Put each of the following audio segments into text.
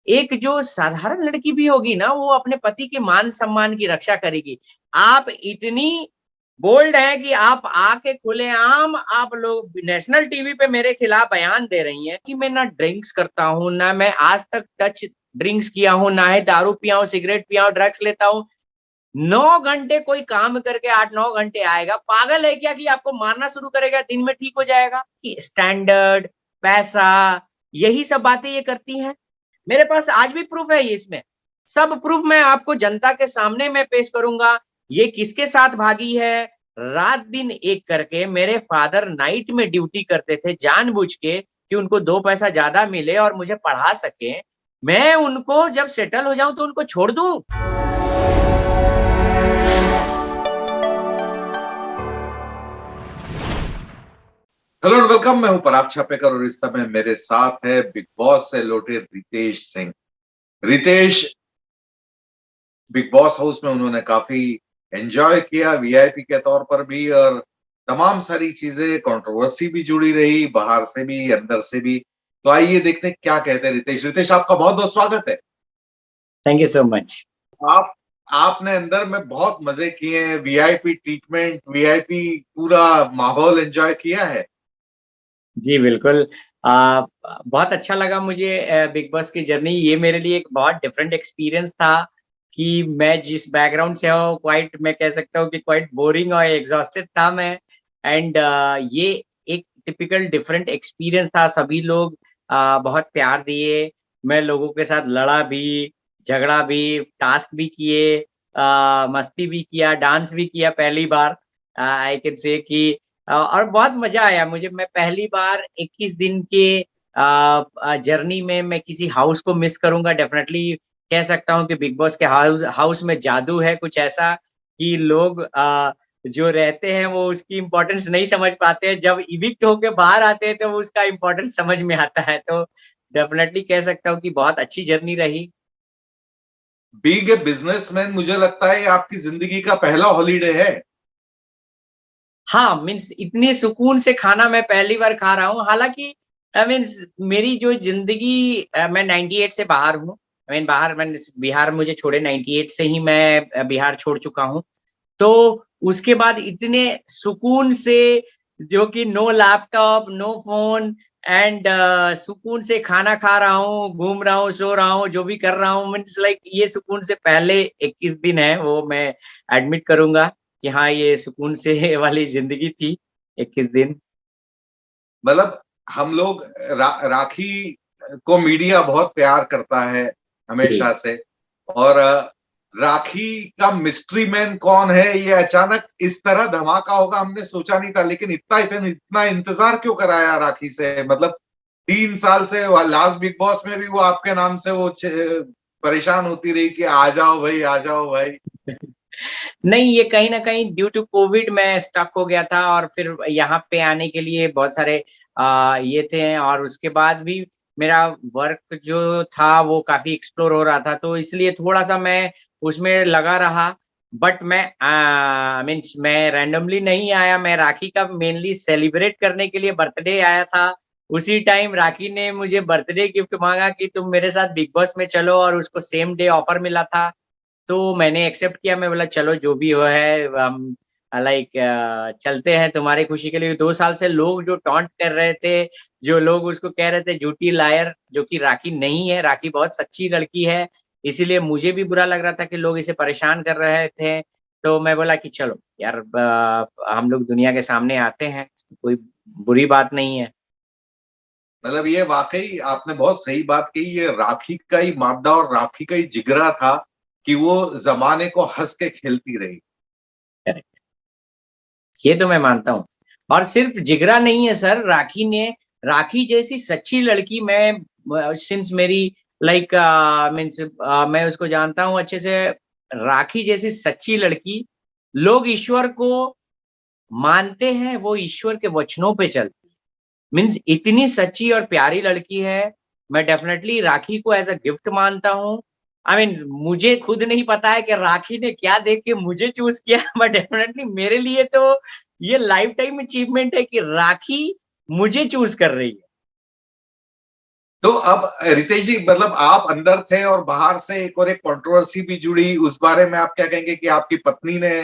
एक जो साधारण लड़की भी होगी ना, वो अपने पति के मान सम्मान की रक्षा करेगी। आप इतनी बोल्ड हैं कि आप आके खुलेआम आप लोग नेशनल टीवी पे मेरे खिलाफ बयान दे रही हैं कि मैं ना ड्रिंक्स करता हूँ, ना मैं आज तक टच ड्रिंक्स किया हूँ, ना ही दारू पिया हूँ, सिगरेट पिया हूँ, ड्रग्स लेता हूँ। 9 घंटे कोई काम करके 8-9 घंटे आएगा, पागल है क्या कि आपको मारना शुरू करेगा, दिन में ठीक हो जाएगा? कि स्टैंडर्ड, पैसा, यही सब बातें ये करती हैं। मेरे पास आज भी प्रूफ है ये इसमें। सब प्रूफ मैं आपको जनता के सामने मैं पेश करूँगा। ये किसके साथ भागी है? रात-दिन एक करके मेरे फादर नाइट में ड्यूटी करते थे जानबूझ के कि उनको 2 पैसा ज़्यादा मिले और मुझे पढ़ा सकें। मैं उनको जब सेटल हो जाऊँ तो उनको छोड़ दूँ? Hello and welcome. मैं हूं पराग छापेकर और इस समय मेरे साथ है बिग बॉस से लौटे Ritesh Singh. Ritesh Bigg Boss house में उन्होंने काफी एंजॉय किया, वीआईपी के तौर पर भी, और तमाम सारी चीजें, कंट्रोवर्सी भी जुड़ी रही, बाहर से भी अंदर से भी। तो आइए देखते हैं क्या कहते हैं रितेश। रितेश, आपका बहुत बहुत स्वागत है। Thank you so much. आप आपने अंदर में बहुत मजे किए हैं, वीआईपी ट्रीटमेंट, वीआईपी पूरा माहौल एंजॉय किया है। जी, बिल्कुल। बहुत अच्छा लगा मुझे बिग बॉस की जर्नी। ये मेरे लिए एक बहुत डिफरेंट एक्सपीरियंस था कि मैं जिस बैकग्राउंड से हूँ, क्वाइट मैं कह सकता हूँ कि क्वाइट बोरिंग और एग्ज़ॉस्टेड था मैं। एंड ये एक टिपिकल डिफरेंट एक्सपीरियंस था। सभी लोग बहुत प्यार दिए। मैं लोगों के साथ लड़ा भी, झगड़ा भी, टास्क भी किए, मस्ती भी किया, डांस भी किया पहली बार। आई कैन से कि और बहुत मज़ा आया मुझे। मैं पहली बार 21 दिन के जर्नी में मैं किसी हाउस को मिस करूँगा डेफ़िनेटली। कह सकता हूँ कि बिग बॉस के हाउस हाउस में जादू है कुछ ऐसा कि लोग जो रहते हैं वो उसकी इम्पोर्टेंस नहीं समझ पाते हैं। जब इविक्ट होके बाहर आते हैं तो वो उसका इम्पोर्टेंस समझ में आता है। तो डेफ़िनेटली कह सकता हूँ कि बहुत अच्छी जर्नी रही। बीइंग ए बिजनेसमैन, मुझे लगता है ये आपकी जिंदगी का पहला हॉलिडे है। हाँ, मीन्स इतने सुकून से खाना मैं पहली बार खा रहा हूँ। हालाँकि मीन्स मेरी जो ज़िंदगी मैं 98 से बाहर हूँ। आई मीन बाहर मैंने बिहार मुझे छोड़े 98 से ही मैं बिहार छोड़ चुका हूँ। तो उसके बाद इतने सुकून से जो कि no laptop, no phone and सुकून से खाना खा रहा हूँ, घूम रहा हूँ, सो रहा हूँ, जो भी कर रहा हूँ मीन्स लाइक ये सुकून से पहले 21 दिन है वो मैं एडमिट करूँगा कि हाँ, ये सुकून से वाली ज़िंदगी थी 21 दिन। मतलब हम लोग राखी को मीडिया बहुत प्यार करता है जी। हमेशा से। और राखी का मिस्ट्री मैन कौन है, ये अचानक इस तरह धमाका होगा हमने सोचा नहीं था। लेकिन इतना इतना इतना इंतजार क्यों कराया राखी से? मतलब 3 साल से लास्ट बिग बॉस में भी वो आपके नाम से वो परेशान होती रही कि आ जाओ भाई, आ जाओ भाई। नहीं, ये कहीं न कहीं ड्यू टू कोविड मैं स्टक हो गया था और फिर यहाँ पे आने के लिए बहुत सारे ये थे और उसके बाद भी मेरा वर्क जो था वो काफ़ी एक्सप्लोर हो रहा था, तो इसलिए थोड़ा-सा मैं उसमें लगा रहा। बट मैं मीन्स मैं रैंडमली नहीं आया, मैं राखी का मेनली सेलिब्रेट करने के लिए बर्थडे आया था। उसी टाइम राखी ने मुझे बर्थडे गिफ्ट माँगा कि तुम मेरे साथ बिग बॉस में चलो और उसको सेम डे ऑफर मिला था। तो मैंने एक्सेप्ट किया, मैं बोला चलो जो भी हो है हम लाइक चलते हैं तुम्हारी खुशी के लिए। 2 साल से लोग जो टॉन्ट कर रहे थे, जो लोग उसको कह रहे थे झूठी लायर, जो कि राखी नहीं है, राखी बहुत सच्ची लड़की है। इसीलिए मुझे भी बुरा लग रहा था कि लोग इसे परेशान कर रहे थे। तो मैं बोला कि चलो यार हम लोग दुनिया के सामने आते हैं, कोई बुरी बात नहीं है। मतलब ये वाकई आपने बहुत सही बात कही। ये राखी का ही मादा और राखी का ही जिगरा था कि वो जमाने को हंस के खेलती रही। करेक्ट। ये तो मैं मानता हूँ। और सिर्फ़ जिगरा नहीं है सर, राखी जैसी सच्ची लड़की मैं सिंस मेरी लाइक मीन्स मैं उसको जानता हूँ अच्छे से। राखी जैसी सच्ची लड़की, लोग ईश्वर को मानते हैं, वो ईश्वर के वचनों पे चलती है। मीन्स इतनी सच्ची और प्यारी लड़की है, मैं डेफ़िनेटली राखी को एज़ अ गिफ्ट मानता हूँ। आई मीन मुझे खुद नहीं पता है कि राखी ने क्या देख के मुझे चूज़ किया बट डेफ़िनेटली मेरे लिए तो ये लाइफ़ टाइम अचीवमेंट है कि राखी मुझे चूज़ कर रही है। तो अब रितेश जी, मतलब आप अंदर थे और बाहर से एक और एक कंट्रोवर्सी भी जुड़ी, उस बारे में आप क्या कहेंगे कि आपकी पत्नी ने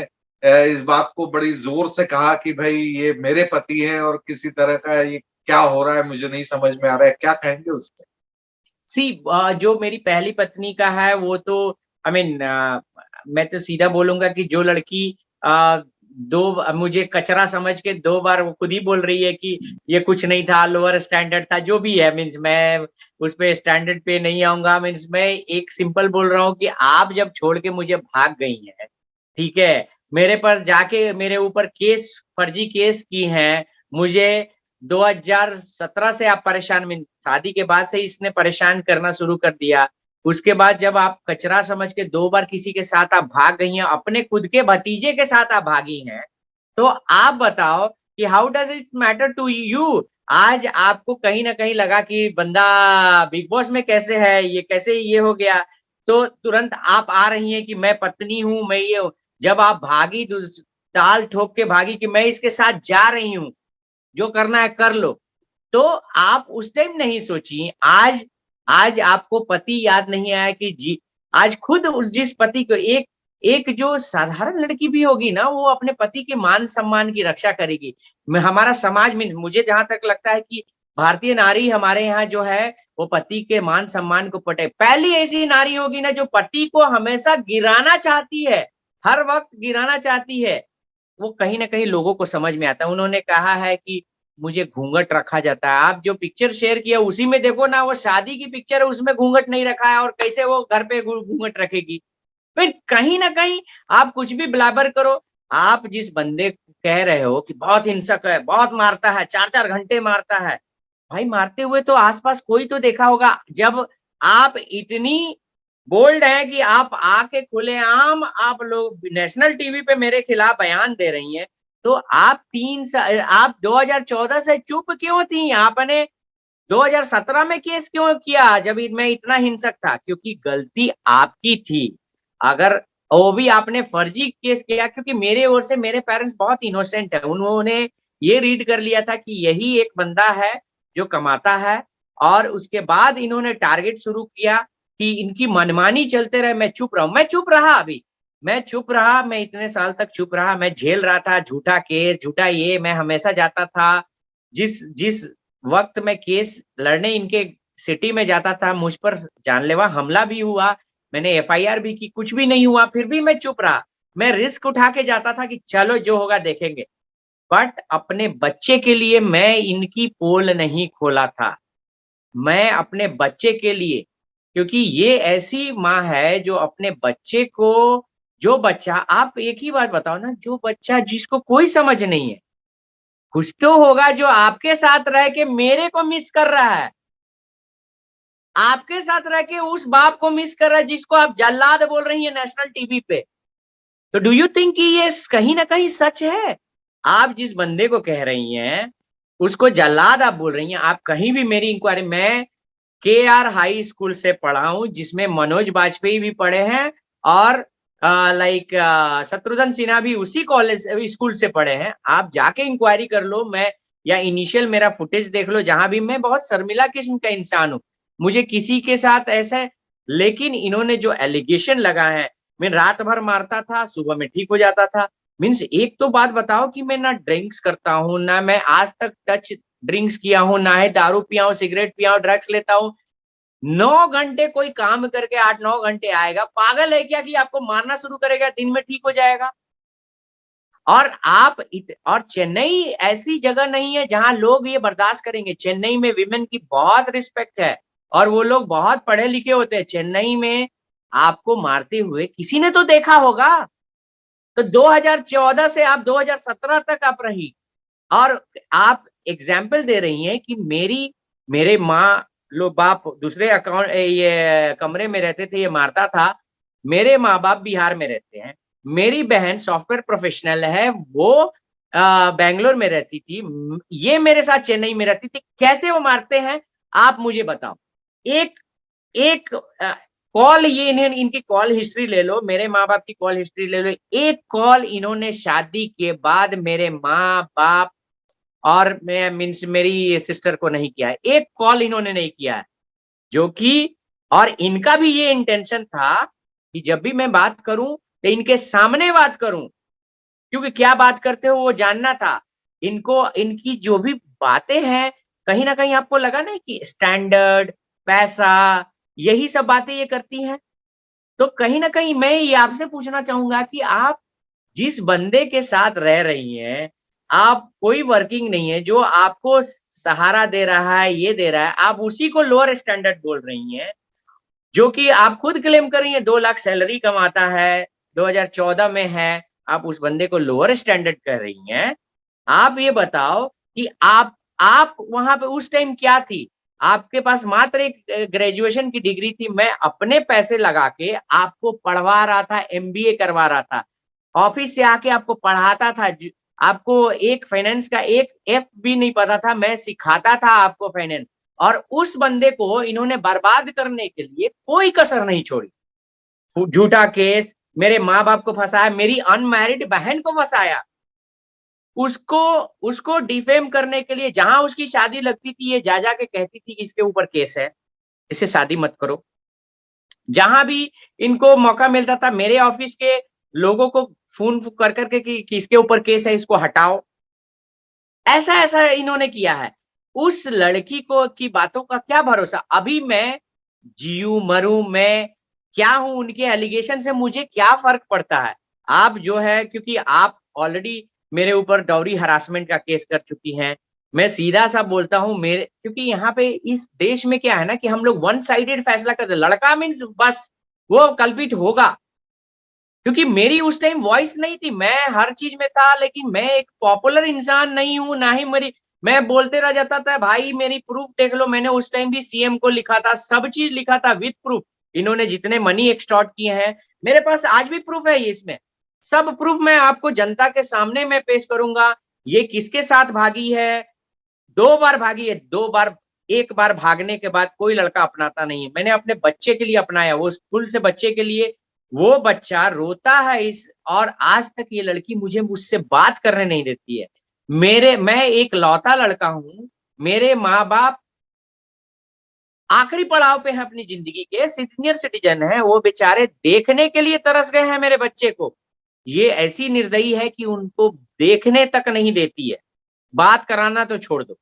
इस बात को बड़ी जोर से कहा कि भाई ये मेरे पति हैं और किसी तरह का ये क्या हो रहा है मुझे नहीं समझ में आ रहा है, क्या कहेंगे उस पे? सी जो मेरी पहली पत्नी का है वो तो आई मीन मैं तो सीधा बोलूँगा कि जो लड़की अ, 2 मुझे कचरा समझ के 2 बार वो खुद ही बोल रही है कि ये कुछ नहीं था, लोअर स्टैंडर्ड था, जो भी है मीन्स मैं उस पे स्टैंडर्ड पे नहीं आऊँगा। मीन्स मैं एक सिंपल बोल रहा हूँ कि आप जब छोड़ के मुझे भाग गई हैं, ठीक है? मेरे पर जाके मेरे ऊपर केस फर्जी केस की हैं, मुझे 2017 से आप परेशान मीन शादी के बाद से इसने परेशान करना शुरू कर दिया। उसके बाद जब आप कचरा समझ के 2 बार किसी के साथ आप भाग गई हैं, अपने खुद के भतीजे के साथ आप भागी हैं, तो आप बताओ कि how does it matter to you? आज आपको कहीं न कहीं लगा कि बंदा बिग बॉस में कैसे है, ये कैसे ये हो गया? तो तुरंत आप आ रही हैं कि मैं पत्नी हूँ, मैं ये हूँ। जब आप भागी दूस ताल ठोक के भागी कि मैं इसके साथ जा रही हूँ, जो करना है कर लो। तो आप उस टाइम नहीं सोची, आज आज आपको पति याद नहीं आया कि जी आज खुद उस जिस पति को एक एक जो साधारण लड़की भी होगी ना, वो अपने पति के मान-सम्मान की रक्षा करेगी। मैं हमारा समाज में मुझे जहाँ तक लगता है कि भारतीय नारी हमारे यहाँ जो है, वो पति के मान-सम्मान को पहली ऐसी नारी होगी ना, जो पति को हमेशा गिराना चाहती है, हर वक़्त गिराना चाहती है। वो कहीं न कहीं लोगों को समझ में आता है। उन्होंने कहा है कि मुझे घूंघट रखा जाता है। आप जो पिक्चर शेयर किया उसी में देखो ना, वो शादी की पिक्चर है उसमें घूंघट नहीं रखा है और कैसे वो घर पे घूंघट रखेगी। फिर कहीं न कहीं आप कुछ भी ब्लाबर करो, आप जिस बंदे को कह रहे हो कि बहुत हिंसक है, बहुत मारता है, 4-4 घंटे मारता है। भाई मारते हुए तो आस-पास कोई तो देखा होगा। जब आप इतनी बोल्ड हैं कि आप आके खुलेआम आप लोग नेशनल टीवी पे मेरे खिलाफ बयान दे रही हैं, तो आप 2014 से चुप क्यों थी? आपने 2017 में केस क्यों किया जब मैं इतना हिंसक था? क्योंकि गलती आपकी थी। अगर वो भी आपने फर्जी केस किया क्योंकि मेरे ओर से मेरे पेरेंट्स बहुत इनोसेंट है। उन्होंने ये रीड कर लिया था कि यही एक बंदा है जो कमाता है और उसके बाद इन्होंने टारगेट शुरू किया कि इनकी मनमानी चलते रहे, मैं चुप रहूँ। मैं चुप रहा अभी, मैं चुप रहा, मैं इतने साल तक चुप रहा, मैं झेल रहा था झूठा केस, झूठा ये, मैं हमेशा जाता था। जिस जिस वक़्त मैं केस लड़ने इनके सिटी में जाता था, मुझ पर जानलेवा हमला भी हुआ, मैंने एफआईआर भी की, कुछ भी नहीं हुआ, फिर भी मैं चुप रहा। मैं रिस्क उठा के जाता था कि चलो जो होगा देखेंगे। बट अपने बच्चे के लिए मैं इनकी पोल नहीं खोला था। मैं अपने बच्चे के लिए क्योंकि ये ऐसी माँ है जो अपने बच्चे को जो बच्चा आप एक ही बात बताओ ना, जो बच्चा जिसको कोई समझ नहीं है, कुछ तो होगा जो आपके साथ रह के मेरे को मिस कर रहा है। आपके साथ रह के उस बाप को मिस कर रहा है जिसको आप जल्लाद बोल रही हैं नेशनल टीवी पे। तो डू यू थिंक कि ये कहीं न कहीं सच है? आप जिस बंदे को कह रही हैं, उसको जल्लाद आप बोल रही हैं। आप कहीं भी मेरी इंक्वायरी मैं केआर हाई स्कूल से पढ़ा हूँ, जिसमें मनोज बाजपेयी भी पढ़े हैं और शत्रुघ्न सिन्हा भी उसी कॉलेज स्कूल से पढ़े हैं। आप जाके इंक्वायरी कर लो, मैं या इनिशियल मेरा फुटेज देख लो, जहाँ भी मैं बहुत शर्मिला किस्म का इंसान हूँ। मुझे किसी के साथ ऐसा लेकिन इन्होंने जो एलिगेशन लगाए हैं, मैं रात भर मारता था, सुबह में ठीक हो जाता था। मीन्स एक तो बात बताओ कि मैं ना ड्रिंक्स करता हूँ, ना मैं आज तक टच ड्रिंक्स किया हूँ, ना ही दारू पिया हूँ, सिगरेट पिया हूँ, ड्रग्स लेता हूँ। 9 घंटे कोई काम करके 8-9 घंटे आएगा, पागल है क्या कि आपको मारना शुरू करेगा, दिन में ठीक हो जाएगा? और और चेन्नई ऐसी जगह नहीं है जहाँ लोग ये बर्दाश्त करेंगे। चेन्नई में विमेन की बहुत रिस्पेक्ट है और वो लोग बहुत पढ़े लिखे होते हैं। चेन्नई में आपको मारते हुए किसी ने तो देखा होगा। तो 2014 से आप 2017 तक आप रही और आप एग्जाम्पल दे रही हैं कि मेरे माँ लोग बाप दूसरे ये कमरे में रहते थे, ये मारता था। मेरे माँ-बाप बिहार में रहते हैं। मेरी बहन सॉफ्टवेयर प्रोफेशनल है, वो बैंगलोर में रहती थी। ये मेरे साथ चेन्नई में रहती थी। कैसे वो मारते हैं, आप मुझे बताओ। एक एक कॉल ये इनकी कॉल हिस्ट्री ले लो, मेरे माँ-बाप की कॉल हिस्ट्री ले लो। एक कॉल इन्होंने शादी के बाद मेरे माँ-बाप और मैं मीन्स मेरी सिस्टर को नहीं किया है। एक कॉल इन्होंने नहीं किया है। जो कि और इनका भी ये इंटेंशन था कि जब भी मैं बात करूं तो इनके सामने बात करूं, क्योंकि क्या बात करते हो वो जानना था। इनको इनकी जो भी बातें हैं, कहीं न कहीं आपको लगा ना कि स्टैंडर्ड, पैसा, यही सब बातें ये करती हैं। तो कहीं न कहीं मैं ये आपसे पूछना चाहूँगा कि आप जिस बंदे के साथ रह रही हैं, आप कोई वर्किंग नहीं है, जो आपको सहारा दे रहा है, ये दे रहा है, आप उसी को लोअर स्टैंडर्ड बोल रही हैं, जो कि आप खुद क्लेम कर रही हैं 2 लाख सैलरी कमाता है, 2014 में है, आप उस बंदे को लोअर स्टैंडर्ड कह रही हैं। आप ये बताओ कि आप वहाँ पे उस टाइम क्या थी? आपके पास मात्र एक ग्रेजुएशन की डिग्री थी, मैं अपने पैसे लगा के आपको पढ़वा रहा था, एमबीए करवा रहा था। ऑफिस से आके आपको पढ़ाता था, आपको एक फाइनेंस का एक एफ भी नहीं पता था, मैं सिखाता था आपको फाइनेंस। और उस बंदे को इन्होंने बर्बाद करने के लिए कोई कसर नहीं छोड़ी। झूठा केस, मेरे माँ बाप को फंसाया, मेरी अनमैरिड बहन को फंसाया। उसको उसको डिफेम करने के लिए जहां उसकी शादी लगती थी, ये जा जाके कहती थी कि इसके ऊपर केस है, इससे शादी मत करो। जहां भी इनको मौका मिलता था, मेरे ऑफिस के लोगों को फोन कर करके कि इसके ऊपर केस है, इसको हटाओ। ऐसा ऐसा इन्होंने किया है। उस लड़की को की बातों का क्या भरोसा? अभी मैं जीऊँ मरूँ, मैं क्या हूँ, उनके एलिगेशन से मुझे क्या फ़र्क पड़ता है? आप जो है, क्योंकि आप ऑलरेडी मेरे ऊपर डाउरी हरासमेंट का केस कर चुकी हैं। मैं सीधा-सा बोलता हूँ, मेरे क्योंकि यहाँ पे इस देश में क्या है ना कि हम लोग वन साइडेड फैसला करते हैं। लड़का मीन्स बस वो कल्प्रिट होगा। क्योंकि मेरी उस टाइम वॉइस नहीं थी, मैं हर चीज़ में था, लेकिन मैं एक पॉपुलर इंसान नहीं हूँ, ना ही मेरी मैं बोलते रह जाता था, भाई मेरी प्रूफ़ देख लो, मैंने उस टाइम भी सीएम को लिखा था, सब चीज़ लिखा था विथ प्रूफ़। इन्होंने जितने मनी एक्सटॉर्ट किए हैं, मेरे पास आज भी प्रूफ़ है ये इसमें। सब प्रूफ़ मैं आपको जनता के सामने मैं पेश करूँगा, ये किसके साथ भागी है, 2 बार भागी है, 2 बार 1 बार भागने के बाद कोई लड़का अपनाता नहीं है। मैंने अपने बच्चे के लिए अपनाया, वो स्कूल से बच्चे के लिए वो बच्चा रोता है इस और आज तक ये लड़की मुझसे बात करने नहीं देती है। मैं एक लौता लड़का हूँ, मेरे माँ-बाप आखिरी पड़ाव पे हैं अपनी ज़िंदगी के, सीनियर सिटीज़न हैं, वो बेचारे देखने के लिए तरस गए हैं मेरे बच्चे को। ये ऐसी निर्दयी है कि उनको देखने तक नहीं देती है, बात कराना तो छोड़ दो।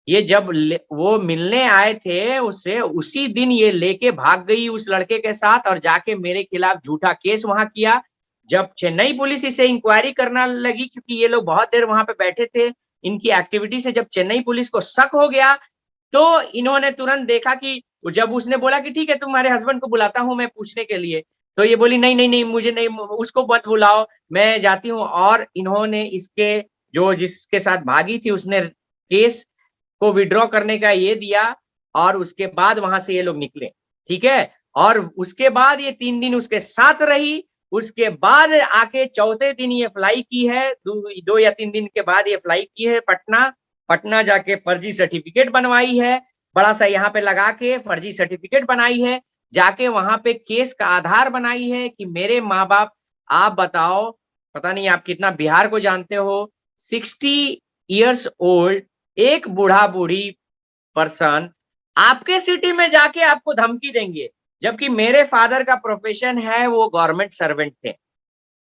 ये जब वो मिलने आए थे उससे, उसी दिन ये लेके भाग गई उस लड़के के साथ और जाके मेरे खिलाफ झूठा केस वहाँ किया। जब चेन्नई पुलिस इसे इंक्वायरी करना लगी, क्योंकि ये लोग बहुत देर वहाँ पे बैठे थे, इनकी एक्टिविटी से जब चेन्नई पुलिस को शक हो गया, तो इन्होंने तुरंत देखा कि जब उसने बोला कि ठीक है तुम्हारे हस्बैंड को बुलाता हूँ मैं पूछने के लिए, तो ये बोली नहीं, नहीं, नहीं मुझे नहीं, उसको मत बुलाओ, मैं जाती हूँ। और इन्होंने इसके जो जिसके साथ भागी थी उसने केस को विथड्रॉ करने का ये दिया और उसके बाद वहां से ये लोग निकले, ठीक है। और उसके बाद ये 3 दिन उसके साथ रही, उसके बाद आके चौथे दिन ये फ्लाई की है, 2 या 3 दिन के बाद ये फ्लाई की है पटना। पटना जाके फर्जी सर्टिफिकेट बनवाई है, बड़ा सा यहाँ पे लगा के फर्जी सर्टिफिकेट बनाई है, जाके वहां पे केस का आधार बनाई है कि मेरे माँ बाप, आप बताओ, पता नहीं आप कितना बिहार को जानते हो, 60 इयर्स ओल्ड एक बूढ़ा बूढ़ी पर्सन आपके सिटी में जाके आपको धमकी देंगे, जबकि मेरे फादर का प्रोफेशन है, वो गवर्नमेंट सर्वेंट थे,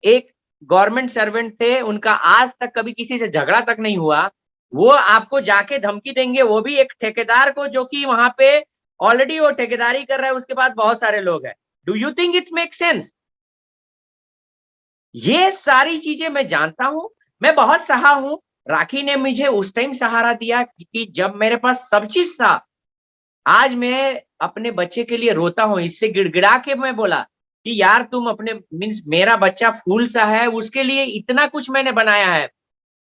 एक गवर्नमेंट सर्वेंट थे, उनका आज तक कभी किसी से झगड़ा तक नहीं हुआ। वो आपको जाके धमकी देंगे, वो भी एक ठेकेदार को, जो कि वहां पे ऑलरेडी वो ठेकेदारी कर रहा है, उसके बाद बहुत सारे लोग हैं। Do you think it make sense? ये सारी चीजें मैं जानता हूं, मैं बहुत सहा हूं। राखी ने मुझे उस टाइम सहारा दिया कि जब मेरे पास सब चीज था। आज मैं अपने बच्चे के लिए रोता हूँ, इससे गिड़गिड़ा के मैं बोला कि यार तुम अपने मीन्स मेरा बच्चा फूल सा है, उसके लिए इतना कुछ मैंने बनाया है,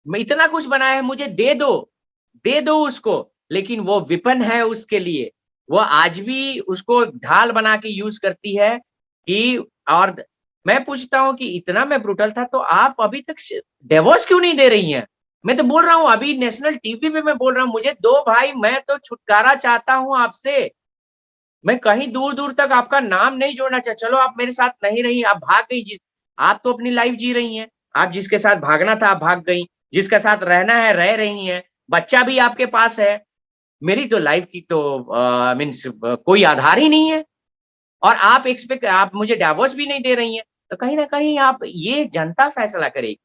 मैं इतना कुछ बनाया है, मुझे दे दो उसको। लेकिन वो विपन है उसके लिए, वो आज भी उसको ढाल बना के यूज करती है कि और मैं पूछता हूँ कि इतना मैं ब्रूटल था तो आप अभी तक डिवोर्स क्यों नहीं दे रही हैं? मैं तो बोल रहा हूँ, अभी नेशनल टीवी पे मैं बोल रहा हूँ, मुझे दो भाई, मैं तो छुटकारा चाहता हूँ आपसे। मैं कहीं दूर-दूर तक आपका नाम नहीं जोड़ना चाहता। चलो आप मेरे साथ नहीं रही, आप भाग गई, आप तो अपनी लाइफ जी रही हैं। आप जिसके साथ भागना था आप भाग गई, जिसके साथ रहना है रह रही हैं, बच्चा भी आपके पास है। मेरी तो लाइफ की तो मीन्स कोई आधार ही नहीं है, और आप मुझे डाइवोर्स भी नहीं दे रही हैं। तो कहीं ना कहीं आप, ये जनता फैसला करेगी।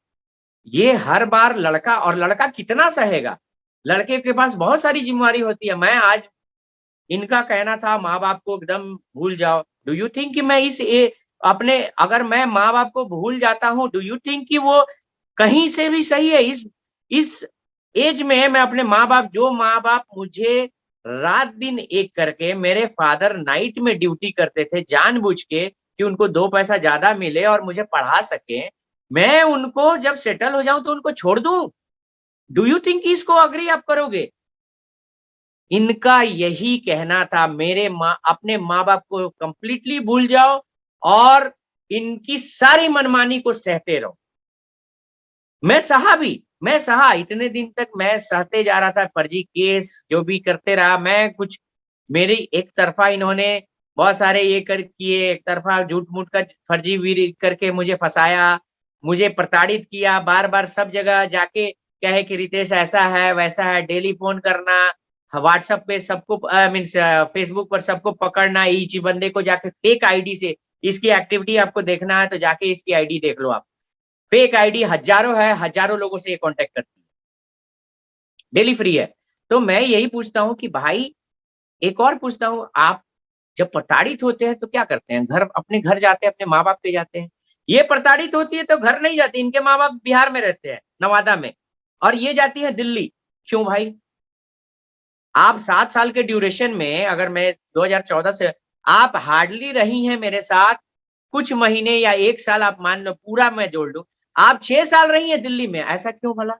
ये हर बार लड़का, और लड़का कितना सहेगा, लड़के के पास बहुत सारी जिम्मेवारी होती है। मैं आज, इनका कहना था माँ बाप को एकदम भूल जाओ। डू यू थिंक कि मैं अपने, अगर मैं माँ बाप को भूल जाता हूँ, डू यू थिंक कि वो कहीं से भी सही है? इस एज में मैं अपने माँ बाप, जो माँ बाप मुझे रात दिन एक करके, मेरे फादर नाइट में ड्यूटी करते थे जानबूझ के कि उनको 2 पैसा ज्यादा मिले और मुझे पढ़ा सके, मैं उनको जब सेटल हो जाऊं तो उनको छोड़ दूं? डू यू थिंक इसको अग्री आप करोगे? इनका यही कहना था, मेरे माँ, अपने माँ बाप को कंप्लीटली भूल जाओ और इनकी सारी मनमानी को सहते रहो। मैं सहा इतने दिन तक, मैं सहते जा रहा था, फर्जी केस जो भी करते रहा मैं। कुछ मेरी एक तरफा इन्होंने बहुत सारे ये कर किए, एक तरफा झूठ मूठ का फर्जी वीर करके मुझे फंसाया, मुझे प्रताड़ित किया, बार बार सब जगह जाके कहे कि रितेश ऐसा है वैसा है, डेली फोन करना, व्हाट्सएप पे सबको मीन्स फेसबुक पर सबको पकड़ना, इस बंदे को जाके फेक आईडी से, इसकी एक्टिविटी आपको देखना है तो जाके इसकी आईडी देख लो आप। फेक आईडी हजारों है, हजारों लोगों से ये कांटेक्ट करती है, डेली फ्री है। तो मैं यही पूछता हूँ कि भाई, एक और पूछता हूँ, आप जब प्रताड़ित होते हैं तो क्या करते हैं? अपने घर जाते हैं, अपने माँ बाप पे जाते हैं। ये प्रताड़ित होती है तो घर नहीं जाती, इनके माँ बाप बिहार में रहते हैं, नवादा में, और ये जाती है दिल्ली। क्यों भाई? आप 7 साल के ड्यूरेशन में, अगर मैं 2014 से, आप हार्डली रही हैं मेरे साथ कुछ महीने या 1 साल, आप मान लो पूरा मैं जोड़ लूं, आप 6 साल रही हैं दिल्ली में, ऐसा क्यों भला?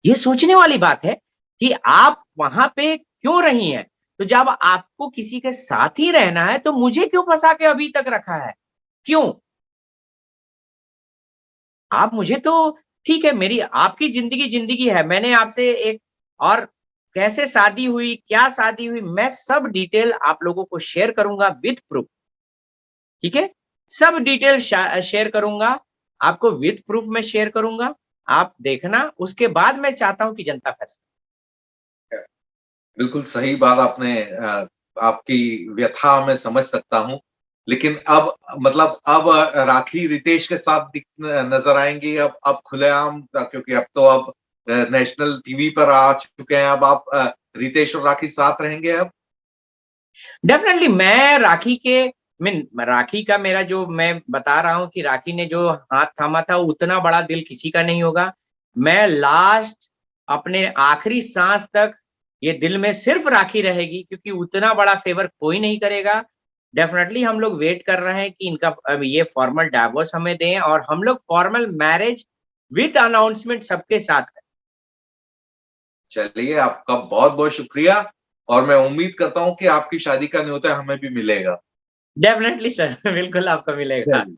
ये सोचने वाली बात है कि आप वहां पे क्यों रही हैं। तो जब आपको किसी के साथ ही रहना है तो मुझे क्यों फंसा के अभी तक रखा है? क्यों? आप मुझे तो, ठीक है, मेरी आपकी जिंदगी जिंदगी है, मैंने आपसे एक, और कैसे शादी हुई, क्या शादी हुई, मैं सब डिटेल आप लोगों को शेयर करूंगा विथ प्रूफ। ठीक है, सब डिटेल शेयर करूंगा, आपको विथ प्रूफ में शेयर करूंगा, आप देखना। उसके बाद मैं चाहता हूं कि जनता फैसला। बिल्कुल सही बात आपने आपकी व्यथा मैं समझ सकता हूँ। लेकिन अब मतलब अब राखी रितेश के साथ नज़र आएँगी अब खुलेआम, क्योंकि अब तो अब नेशनल टीवी पर आ चुके हैं। अब आप रितेश और राखी साथ रहेंगे अब? डेफिनेटली मैं राखी के, राखी का मेरा जो, मैं बता रहा हूं कि राखी ने जो हाथ थामा था उतना बड़ा दिल किसी का नहीं होगा। मैं लास्ट, अपने आखिरी सांस तक ये दिल में सिर्फ राखी रहेगी, क्योंकि उतना बड़ा फेवर कोई नहीं करेगा। डेफिनेटली हम लोग वेट कर रहे हैं कि इनका अब ये फॉर्मल डाइवोर्स हमें दें और हम लोग फॉर्मल मैरिज विद अनाउंसमेंट सबके साथ करें। चलिए, आपका बहुत-बहुत शुक्रिया और मैं उम्मीद करता हूँ कि आपकी शादी का न्योता हमें भी मिलेगा। डेफिनेटली सर बिल्कुल आपको मिलेगा। चलिए।